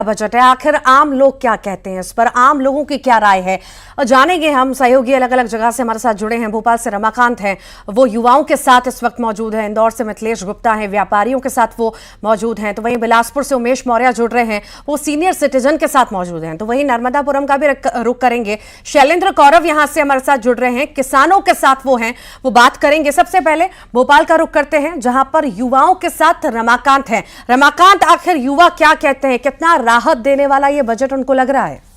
Budget है। आखिर आम लोग क्या कहते हैं इस पर, आम लोगों की क्या राय है, जानेंगे हम। सहयोगी अलग अलग जगह से हमारे साथ जुड़े हैं। भोपाल से रमाकांत हैं, वो युवाओं के साथ इस वक्त मौजूद हैं। इंदौर से मिथिलेश गुप्ता हैं, व्यापारियों के साथ वो मौजूद हैं। तो वहीं बिलासपुर से उमेश मौर्य जुड़ रहे हैं, वो सीनियर सिटीजन के साथ मौजूद हैं। तो वहीं नर्मदापुरम का भी रुख करेंगे। शैलेंद्र कौरव यहां से हमारे साथ जुड़ रहे हैं, किसानों के साथ वो हैं, वो बात करेंगे। सबसे पहले भोपाल का रुख करते हैं, जहां पर युवाओं के साथ रमाकांत हैं। रमाकांत, आखिर युवा क्या कहते हैं, कितना राहत देने वाला ये बजट उनको लग रहा है?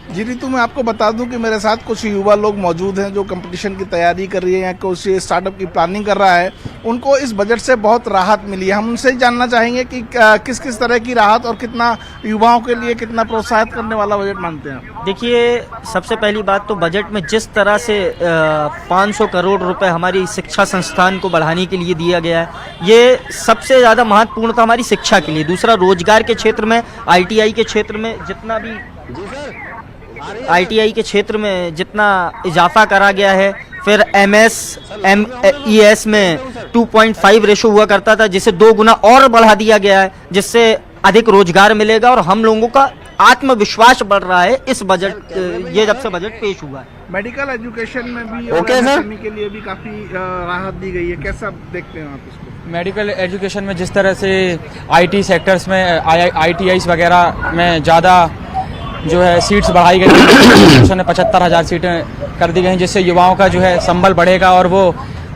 जी रितु, मैं आपको बता दूं कि मेरे साथ कुछ युवा लोग मौजूद हैं जो कंपटीशन की तैयारी कर रही है या कुछ स्टार्टअप की प्लानिंग कर रहा है। उनको इस बजट से बहुत राहत मिली है। हम उनसे जानना चाहेंगे कि किस किस तरह की राहत और कितना युवाओं के लिए कितना प्रोत्साहित करने वाला बजट मानते हैं। देखिए, सबसे पहली बात तो बजट में जिस तरह से 500 करोड़ रुपए हमारी शिक्षा संस्थान को बढ़ाने के लिए दिया गया है, ये सबसे ज़्यादा महत्वपूर्ण था हमारी शिक्षा के लिए। दूसरा, रोजगार के क्षेत्र में ITI के क्षेत्र में जितना भी ITI के क्षेत्र में जितना इजाफा करा गया है, फिर MES में 2.5 रेशो हुआ करता था, जिसे 2 गुना और बढ़ा दिया गया है, जिससे अधिक रोजगार मिलेगा और हम लोगों का आत्मविश्वास बढ़ रहा है। इस बजट ये जब से बजट पेश हुआ है, मेडिकल एजुकेशन में भी MSME के लिए भी काफी राहत दी गई है। कैसा देखते हैं आप इसको? मेडिकल एजुकेशन में जिस तरह से IT सेक्टर्स में ITIs वगैरह में ज़्यादा जो है सीट्स बढ़ाई गई, 75,000 सीटें कर दी गई, जिससे युवाओं का जो है संबल बढ़ेगा और वो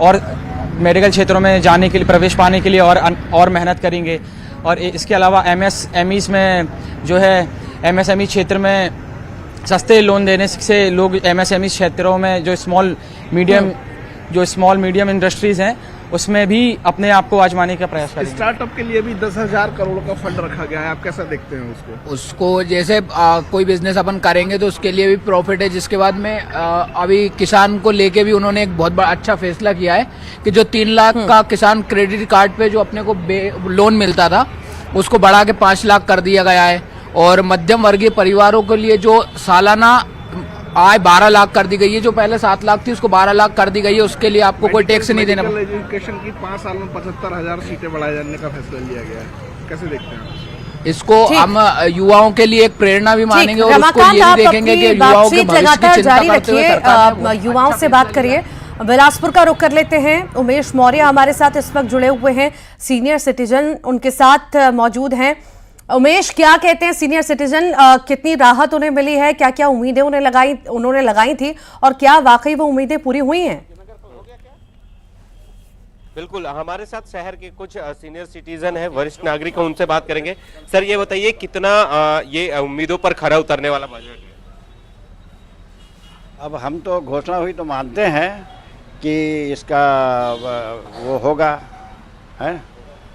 और मेडिकल क्षेत्रों में जाने के लिए, प्रवेश पाने के लिए और मेहनत करेंगे। और इसके अलावा MSMEs में जो है MSME क्षेत्र में सस्ते लोन देने से लोग MSME क्षेत्रों में जो स्मॉल मीडियम इंडस्ट्रीज़ हैं उसमें भी अपने आप को आजमाने का प्रयास करेंगे। स्टार्टअप के लिए भी 10,000 करोड़ का फंड रखा गया है। आप कैसा देखते हैं उसको जैसे कोई बिजनेस अपन करेंगे तो उसके लिए भी प्रॉफिट है। जिसके बाद में अभी किसान को लेके भी उन्होंने एक बहुत बड़ा अच्छा फैसला किया है कि जो 3 लाख का किसान क्रेडिट कार्ड पे जो अपने को लोन मिलता था उसको बढ़ा के 5 लाख कर दिया गया है। और मध्यम वर्गीय परिवारों के लिए जो सालाना आय 12 लाख कर दी गई है, जो पहले 7 लाख थी उसको 12 लाख कर दी गई है। उसके लिए आपको कोई टैक्स नहीं देना पड़ेगा। एजुकेशन की 5 साल में 75,000 सीटें बढ़ाए जाने का फैसला लिया गया है। कैसे देखते हैं इसको? हम युवाओं के लिए एक प्रेरणा भी मानेंगे और उसको ये भी देखेंगे कि युवाओं के भविष्य की चिंता करते हुए युवाओं से बात करिए। बिलासपुर का रुख कर लेते हैं। उमेश मौर्य हमारे साथ इस वक्त जुड़े हुए हैं, सीनियर सिटीजन उनके साथ मौजूद हैं। उमेश, क्या कहते हैं सीनियर सिटीजन, कितनी राहत उन्हें मिली है, क्या क्या उम्मीदें उन्होंने लगाई थी और क्या वाकई वो उम्मीदें पूरी हुई हैं? बिल्कुल, हमारे साथ शहर के कुछ सीनियर सिटीजन हैं, वरिष्ठ नागरिक हैं, उनसे बात करेंगे। सर, ये बताइए कितना ये उम्मीदों पर खरा उतरने वाला बजट है? अब हम तो घोषणा हुई तो मानते हैं कि इसका वो होगा है,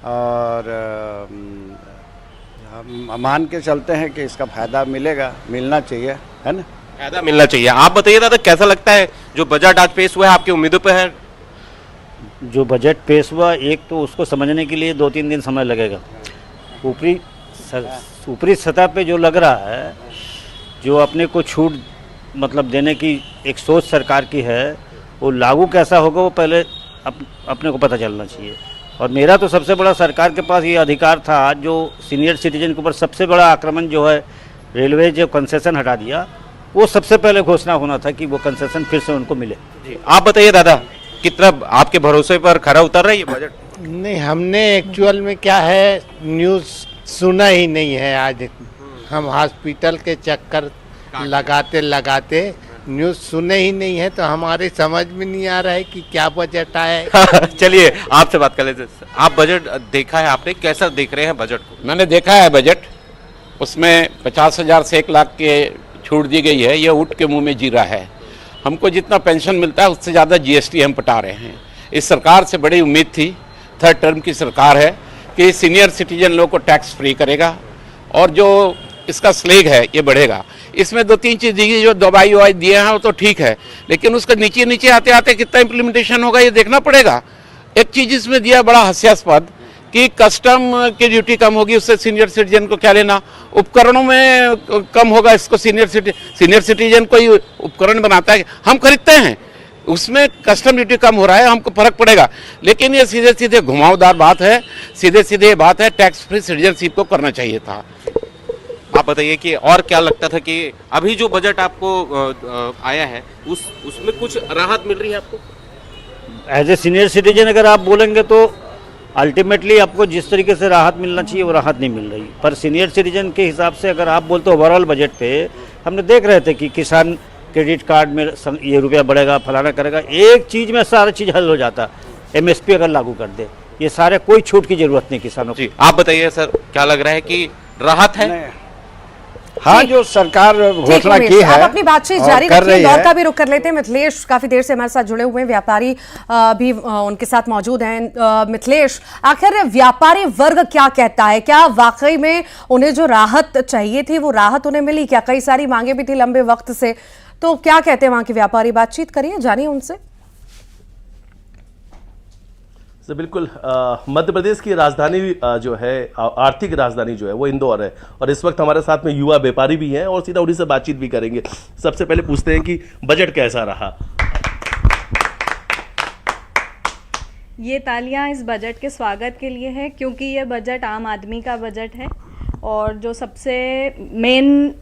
और हम मान के चलते हैं कि इसका फायदा मिलना चाहिए, है ना? फायदा मिलना चाहिए। आप बताइए दादा, कैसा लगता है जो बजट आज पेश हुआ है, आपकी उम्मीदों पे है? जो बजट पेश हुआ, एक तो उसको समझने के लिए 2-3 दिन समय लगेगा। ऊपरी सतह पे जो लग रहा है, जो अपने को छूट मतलब देने की एक सोच सरकार की है, वो लागू कैसा होगा वो पहले अपने को पता चलना चाहिए। और मेरा तो सबसे बड़ा सरकार के पास ये अधिकार था, जो सीनियर सिटीजन के ऊपर सबसे बड़ा आक्रमण जो है, रेलवे जो कंसेशन हटा दिया, वो सबसे पहले घोषणा होना था कि वो कंसेशन फिर से उनको मिले। जी, आप बताइए दादा, कितना आपके भरोसे पर खरा उतर रहा है ये बजट? नहीं, हमने एक्चुअल में क्या है, न्यूज़ सुना ही नहीं है। आज हम हॉस्पिटल के चक्कर लगाते न्यूज़ सुने ही नहीं है, तो हमारे समझ में नहीं आ रहा है कि क्या बजट आया है। चलिए आपसे बात कर लेते हैं। आप बजट देखा है आपने, कैसा देख रहे हैं बजट को? मैंने देखा है बजट, उसमें 50,000 से 1 लाख के छूट दी गई है। ये ऊँट के मुंह में जीरा है। हमको जितना पेंशन मिलता है उससे ज़्यादा GST हम पटा रहे हैं। इस सरकार से बड़ी उम्मीद थी, 3rd टर्म की सरकार है, कि सीनियर सिटीजन लोग को टैक्स फ्री करेगा और जो इसका स्लेग है ये बढ़ेगा। इसमें 2-3 चीज़ दी गई, जो दवाई ववाई दिए हैं वो तो ठीक है, लेकिन उसका नीचे आते आते कितना इम्प्लीमेंटेशन होगा ये देखना पड़ेगा। एक चीज़ इसमें दिया बड़ा हास्यास्पद कि कस्टम की ड्यूटी कम होगी, उससे सीनियर सिटीजन को क्या लेना, उपकरणों में कम होगा, इसको सीनियर सिटीजन कोई उपकरण बनाता है, हम खरीदते हैं, उसमें कस्टम ड्यूटी कम हो रहा है, हमको फर्क पड़ेगा। लेकिन ये सीधे सीधे घुमावदार बात है, सीधे सीधे बात है, टैक्स फ्री सिटीजनशिप को करना चाहिए था। आप बताइए कि और क्या लगता था कि अभी जो बजट आपको आया है उसमें कुछ राहत मिल रही है आपको? एज ए सीनियर सिटीजन अगर आप बोलेंगे तो अल्टीमेटली आपको जिस तरीके से राहत मिलना चाहिए वो राहत नहीं मिल रही। पर सीनियर सिटीजन के हिसाब से अगर आप बोलते हो ओवरऑल बजट पे, हमने देख रहे थे कि किसान क्रेडिट कार्ड में ये रुपया बढ़ेगा, फलाना करेगा, एक चीज़ में सारा चीज़ हल हो जाता। MSP अगर लागू कर दे, ये सारे कोई छूट की जरूरत नहीं किसानों को। आप बताइए सर, क्या लग रहा है कि राहत है? हाँ, जो सरकार घोषणा की है, आप अपनी बातचीत जारी रखिए। दौर का भी रुख कर लेते हैं। मिथिलेश काफी देर से हमारे साथ जुड़े हुए हैं, व्यापारी भी उनके साथ मौजूद हैं। मिथिलेश, आखिर व्यापारी वर्ग क्या कहता है? क्या वाकई में उन्हें जो राहत चाहिए थी वो राहत उन्हें मिली? क्या कई सारी मांगे भी थी लंबे वक्त से, तो क्या कहते हैं वहां के व्यापारी? बातचीत करिए, जानिए उनसे। तो बिल्कुल मध्य प्रदेश की राजधानी जो है, आर्थिक राजधानी जो है वो इंदौर है, और इस वक्त हमारे साथ में युवा व्यापारी भी हैं और सीधा उन्हीं से बातचीत भी करेंगे। सबसे पहले पूछते हैं कि बजट कैसा रहा? ये तालियां इस बजट के स्वागत के लिए है, क्योंकि ये बजट आम आदमी का बजट है और जो सबसे मेन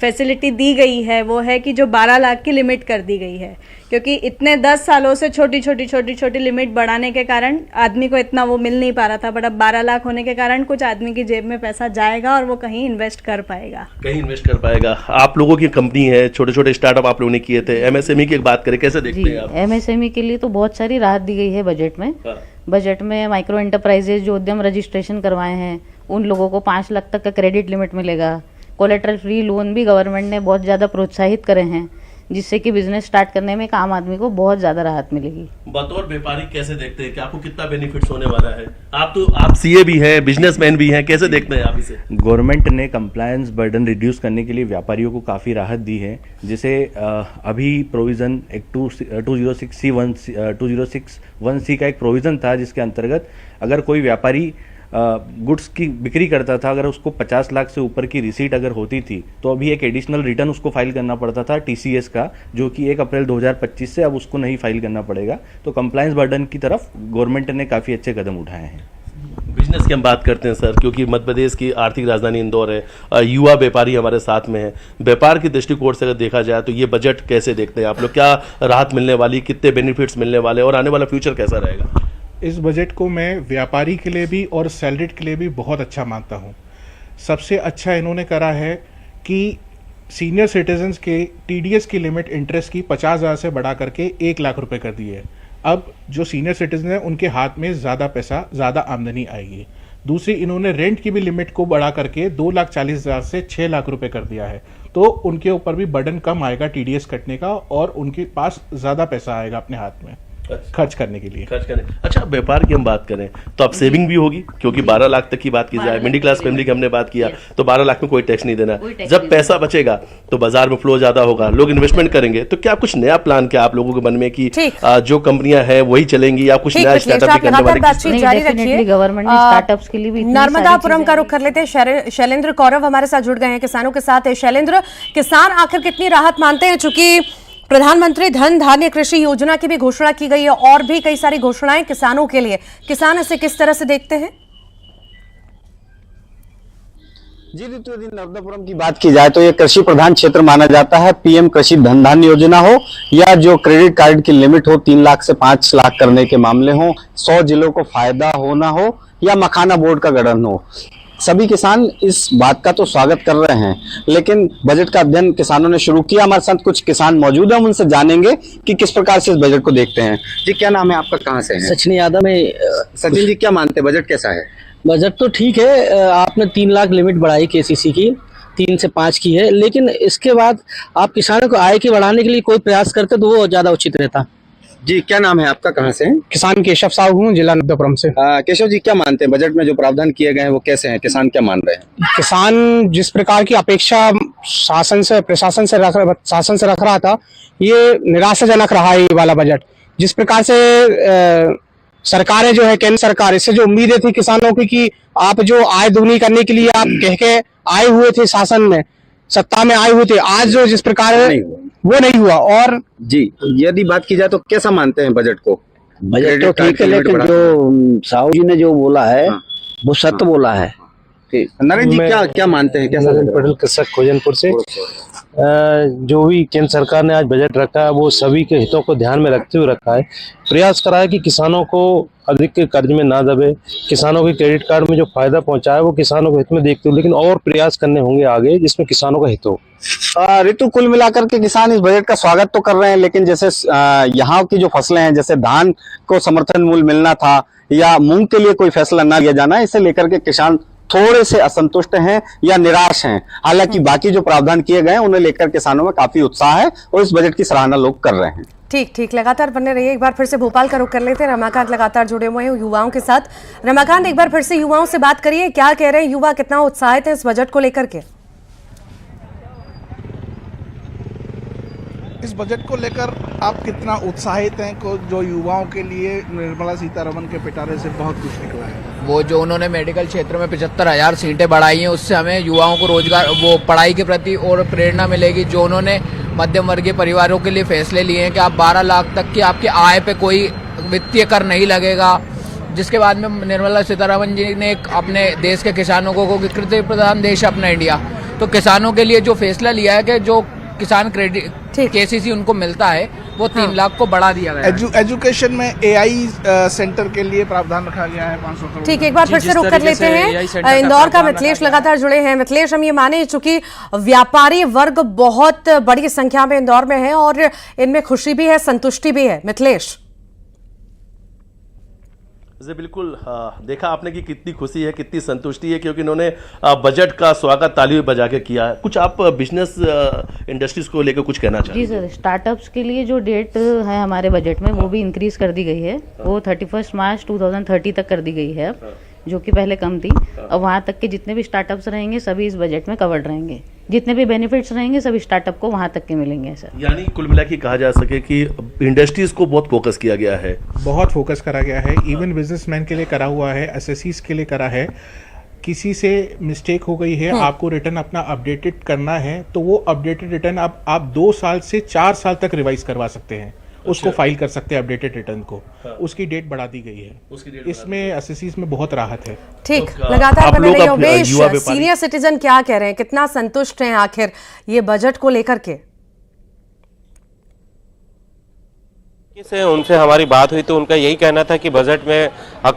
फैसिलिटी दी गई है वो है कि जो 12 लाख की लिमिट कर दी गई है, क्योंकि इतने 10 सालों से छोटी छोटी लिमिट बढ़ाने के कारण आदमी को इतना वो मिल नहीं पा रहा था, बट अब 12 लाख होने के कारण कुछ आदमी की जेब में पैसा जाएगा और वो कहीं इन्वेस्ट कर पाएगा। आप लोगों की कंपनी है, छोटे छोटे स्टार्टअप आप लोगों ने किए थे, MSME की एक बात करें, कैसे देखते हैं आप? MSME के लिए तो बहुत सारी राहत दी गई है बजट में। बजट में माइक्रो एंटरप्राइजेज जो उद्यम रजिस्ट्रेशन करवाए हैं उन लोगों को 5 लाख तक का क्रेडिट लिमिट मिलेगा। कोलेटरल फ्री लोन भी गवर्नमेंट ने बहुत ज़्यादा प्रोत्साहित करे हैं, जिससे कि बिजनेस स्टार्ट करने में एक आम आदमी को बहुत ज़्यादा राहत मिलेगी। बतौर व्यापारी कैसे देखते हैं कि आपको कितना बेनिफिट्स होने वाला है? आप CA भी हैं, बिजनेसमैन भी हैं, कैसे देखते हैं आप इसे? गवर्नमेंट ने कंप्लायंस बर्डन रिड्यूस करने के लिए व्यापारियों को काफ़ी राहत दी है। जैसे अभी प्रोविज़न एक 206(1)(c) का एक प्रोविज़न था, जिसके अंतर्गत अगर कोई व्यापारी गुड्स की बिक्री करता था, अगर उसको 50 लाख से ऊपर की रिसीट अगर होती थी तो अभी एक एडिशनल रिटर्न उसको फाइल करना पड़ता था TCS का, जो कि 1 अप्रैल 2025 से अब उसको नहीं फाइल करना पड़ेगा। तो कंप्लायंस बर्डन की तरफ गवर्नमेंट ने काफ़ी अच्छे कदम उठाए हैं। बिजनेस की हम बात करते हैं सर, क्योंकि मध्य प्रदेश की आर्थिक राजधानी इंदौर है, युवा व्यापारी हमारे साथ में है। व्यापार की दृष्टिकोण से अगर देखा जाए तो ये बजट कैसे देखते हैं आप लोग? क्या राहत मिलने वाली, कितने बेनिफिट्स मिलने वाले और आने वाला फ्यूचर कैसा रहेगा? इस बजट को मैं व्यापारी के लिए भी और सैलरीड के लिए भी बहुत अच्छा मानता हूँ। सबसे अच्छा इन्होंने करा है कि सीनियर सिटीजन्स के TDS की लिमिट इंटरेस्ट की 50,000 से बढ़ा करके 1 लाख रुपए कर दी है। अब जो सीनियर सिटीजन है उनके हाथ में ज़्यादा पैसा, ज़्यादा आमदनी आएगी। दूसरी, इन्होंने रेंट की भी लिमिट को बढ़ा करके 2,40,000 से 6 लाख रुपए कर दिया है, तो उनके ऊपर भी बर्डन कम आएगा TDS कटने का और उनके पास ज़्यादा पैसा आएगा अपने हाथ में खर्च करने के लिए। अच्छा, व्यापार की हम बात करें तो अब सेविंग भी होगी, क्योंकि 12 लाख तक की बात की जाए, मिडिल क्लास फैमिली की हमने बात किया तो 12 लाख में कोई टैक्स नहीं देना। जब पैसा बचेगा तो बाजार में फ्लो ज्यादा होगा, लोग इन्वेस्टमेंट करेंगे। तो क्या कुछ नया प्लान क्या आप लोगों के मन में कि जो कंपनियां हैं वही चलेंगी या कुछ नया स्टार्टअप भी करने वाले? गवर्नमेंट ने स्टार्टअप्स के लिए भी नर्मदापुरम का रुख कर लेते हैं। शैलेंद्र कौरव हमारे साथ जुड़ गए हैं किसानों के साथ। शैलेंद्र, किसान आखिर कितनी राहत मानते हैं? चूंकि प्रधानमंत्री धन धान्य कृषि योजना की भी घोषणा की गई है और भी कई सारी घोषणाएं किसानों के लिए, किसान इसे किस तरह से देखते हैं? जी ऋतु, यदि नर्मदापुरम की बात की जाए तो ये कृषि प्रधान क्षेत्र माना जाता है। PM कृषि धन धान्य योजना हो या जो क्रेडिट कार्ड की लिमिट हो 3 लाख से 5 लाख करने के मामले हो, 100 जिलों को फायदा होना हो या मखाना बोर्ड का गठन हो, सभी किसान इस बात का तो स्वागत कर रहे हैं। लेकिन बजट का अध्ययन किसानों ने शुरू किया। हमारे साथ कुछ किसान मौजूद हैं, हम उनसे जानेंगे कि किस प्रकार से इस बजट को देखते हैं। जी, क्या नाम है आपका, कहाँ से हैं? सचिन यादव में। सचिन जी, क्या मानते हैं बजट कैसा है? बजट तो ठीक है। आपने 3 लाख लिमिट बढ़ाई KCC की, 3 से 5 की है, लेकिन इसके बाद आप किसानों को आय की बढ़ाने के लिए कोई प्रयास करते तो वो ज्यादा उचित रहता। जी, क्या नाम है आपका, कहाँ से हैं? किसान केशव साहू हूँ, जिला नर्मदापुरम से। केशव जी, क्या मानते हैं बजट में जो प्रावधान किए गए हैं वो कैसे हैं? किसान क्या मान रहे हैं? किसान जिस प्रकार की अपेक्षा प्रशासन से रख रहा था, ये निराशाजनक रहा है ये वाला बजट। जिस प्रकार से सरकारें जो है, केंद्र सरकार, इससे जो उम्मीदें थी किसानों की कि आप जो आय दुगनी करने के लिए आप कह के आए हुए थे शासन में, सत्ता में आए हुए थे, आज जो जिस प्रकार वो नहीं हुआ। और जी, यदि बात की जाए तो कैसा मानते हैं बजट को? बजट तो ठीक है, लेकिन जो साहू जी ने जो बोला है वो सत्य बोला है। नरेंद्र जी क्या मानते हैं? कैसा पटेल कृषक खोजनपुर से जो भी केंद्र सरकार ने आज बजट रखा है वो सभी के हितों को ध्यान में रखते हुए रखा है। प्रयास करा है कि किसानों को अधिक कर्ज में ना दबे, किसानों के क्रेडिट कार्ड में जो फायदा पहुंचा है वो किसानों के हित में देखते हुए, लेकिन और प्रयास करने होंगे आगे जिसमें किसानों का हित हो। ऋतु, कुल मिलाकर के किसान इस बजट का स्वागत तो कर रहे हैं, लेकिन जैसे यहाँ की जो फसलें हैं, जैसे धान को समर्थन मूल्य मिलना था या मूंग के लिए कोई फैसला ना लिया जाना, इसे लेकर के किसान थोड़े से असंतुष्ट हैं या निराश हैं। हालांकि बाकी जो प्रावधान किए गए हैं उन्हें लेकर किसानों में काफी उत्साह है और इस बजट की सराहना लोग कर रहे हैं। ठीक ठीक, लगातार बने रहिए। एक बार फिर से भोपाल का रुख कर लेते हैं। रमाकांत लगातार जुड़े हुए हैं युवाओं के साथ। रमाकांत, एक बार फिर से युवाओं से बात करिए, क्या कह रहे हैं युवा, कितना उत्साहित है इस बजट को लेकर के? इस बजट को लेकर आप कितना उत्साहित हैं? को जो युवाओं के लिए निर्मला सीतारमण के पिटारे से बहुत कुछ निकला है। वो जो उन्होंने मेडिकल क्षेत्र में 75,000 सीटें बढ़ाई हैं, उससे हमें युवाओं को रोजगार, वो पढ़ाई के प्रति और प्रेरणा मिलेगी। जो उन्होंने मध्यम वर्गीय परिवारों के लिए फैसले लिए हैं कि आप 12 लाख तक की आपकी आय पे कोई वित्तीय कर नहीं लगेगा, जिसके बाद में निर्मला सीतारमण जी ने अपने देश के किसानों को, कृषि प्रधान देश है अपना इंडिया, तो किसानों के लिए जो फैसला लिया है कि जो किसान क्रेडिट केसीसी उनको मिलता है वो 3 लाख को बढ़ा दिया गया है। एजुकेशन में एआई सेंटर के लिए प्रावधान रखा गया है 500 करोड़। ठीक, एक बार फिर से रुक कर लेते हैं। इंदौर का मिथिलेश लगातार जुड़े हैं। मिथिलेश, हम ये माने चूंकि व्यापारी वर्ग बहुत बड़ी संख्या में इंदौर में है और इनमें खुशी भी है, संतुष्टि भी है। मिथिलेश जी बिल्कुल, देखा आपने कि कितनी खुशी है, कितनी संतुष्टि है, क्योंकि इन्होंने बजट का स्वागत तालियों बजा के किया है। कुछ आप बिजनेस इंडस्ट्रीज को लेकर कुछ कहना चाहते हैं? जी सर, स्टार्टअप्स के लिए जो डेट है हमारे बजट में वो भी इंक्रीज कर दी गई है। वो 31 मार्च 2030 तक कर दी गई है, जो कि पहले कम थी। अब वहाँ तक के जितने भी स्टार्टअप्स रहेंगे सभी इस बजट में कवर्ड रहेंगे। जितने भी बेनिफिट्स रहेंगे सभी स्टार्टअप को वहाँ तक के मिलेंगे सर। यानी कुल मिला के कहा जा सके कि इंडस्ट्रीज को बहुत फोकस किया गया है। बहुत फोकस करा गया है, इवन बिजनेसमैन के लिए करा हुआ है, एसएससीज के लिए करा है। किसी से मिस्टेक हो गई है, आपको रिटर्न अपना अपडेटेड करना है, तो वो अपडेटेड रिटर्न आप 2 साल से 4 साल तक रिवाइज करवा सकते हैं। उसको फाइल कर सकते हैं अपडेटेड रिटर्न को। उसकी डेट बढ़ा दी गई है। इसमें एसएससीज में बहुत राहत है। ठीक, लगातार बने रहिए। उमेश, सीनियर सिटीजन क्या कह रहे हैं, कितना संतुष्ट हैं आखिर ये बजट को लेकर के? से उनसे हमारी बात हुई तो उनका यही कहना था कि बजट में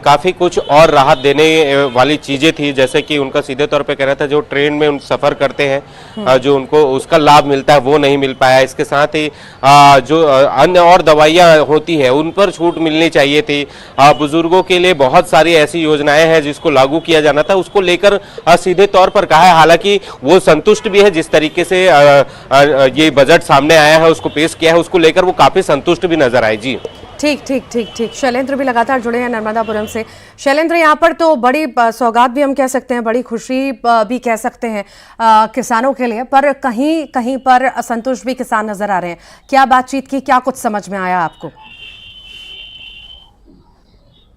काफी कुछ और राहत देने वाली चीजें थी, जैसे कि उनका सीधे तौर पे कहना था जो ट्रेन में उन सफर करते हैं जो उनको उसका लाभ मिलता है वो नहीं मिल पाया। इसके साथ ही जो अन्य और दवाइयां होती है उन पर छूट मिलनी चाहिए थी। बुजुर्गों के लिए बहुत सारी ऐसी योजनाएं हैं जिसको लागू किया जाना था, उसको लेकर सीधे तौर पर कहा है। हालांकि वो संतुष्ट भी है जिस तरीके से ये बजट सामने आया है, उसको पेश किया है, उसको लेकर वो काफी संतुष्ट भी नजर आए। जी ठीक ठीक ठीक ठीक। शैलेंद्र भी लगातार जुड़े हैं नर्मदापुरम से। शैलेंद्र, यहाँ पर तो बड़ी सौगात भी हम कह सकते हैं, बड़ी खुशी भी कह सकते हैं किसानों के लिए, पर कहीं कहीं पर असंतुष्ट भी किसान नजर आ रहे हैं। क्या बातचीत की, क्या कुछ समझ में आया आपको?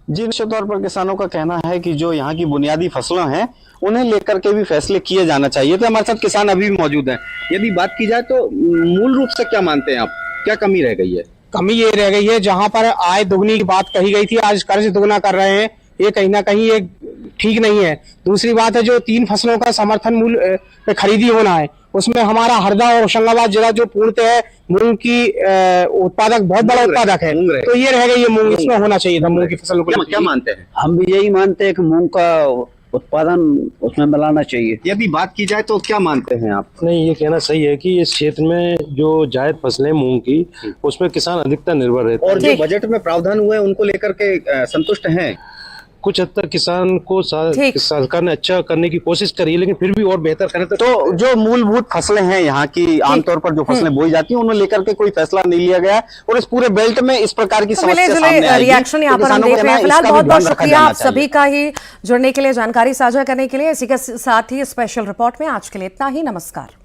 जी, निश्चित तौर पर किसानों का कहना है कि जो यहाँ की बुनियादी फसलें हैं उन्हें लेकर के भी फैसले किए जाना चाहिए। तो हमारे साथ किसान अभी भी मौजूद हैं। यदि बात की जाए तो मूल रूप से क्या मानते हैं आप, क्या कमी रह गई है? कमी ये रह गई है, जहां पर आय दुगनी की बात कही गई थी, आज कर्ज दुगना कर रहे हैं, ये कहीं ना कहीं ये ठीक नहीं है। दूसरी बात है जो 3 फसलों का समर्थन मूल्य पे खरीदी होना है, उसमें हमारा हरदा और होशंगाबाद जिला जो पूर्णतः है मूंग की उत्पादक, बहुत बड़ा उत्पादक है, तो ये रह गई है मूंग, इसमें होना चाहिए था मूंग की फसल को। क्या मानते हैं? हम भी यही मानते हैं कि मूंग का उत्पादन उसमें मिलाना चाहिए। यदि बात की जाए तो क्या मानते हैं आप? नहीं, ये कहना सही है कि इस क्षेत्र में जो जायद फसलें मूंग की उसमें किसान अधिकतर निर्भर रहते हैं। और जो बजट में प्रावधान हुए उनको लेकर के संतुष्ट हैं? कुछ हद तक किसान को सरकार ने अच्छा करने की कोशिश करी है, लेकिन फिर भी और बेहतर करें तो जो मूलभूत फसलें हैं यहाँ की, आमतौर पर जो फसलें बोई जाती हैं, उन्हें लेकर के कोई फैसला नहीं लिया गया और इस पूरे बेल्ट में इस प्रकार की समस्या सामने आएगी। रिएक्शन यहाँ पर हम देख रहे हैं। फिलहाल बहुत बहुत शुक्रिया आप सभी का ही जुड़ने के लिए, जानकारी साझा करने के लिए। इसी के साथ ही स्पेशल रिपोर्ट में आज के लिए इतना ही। नमस्कार।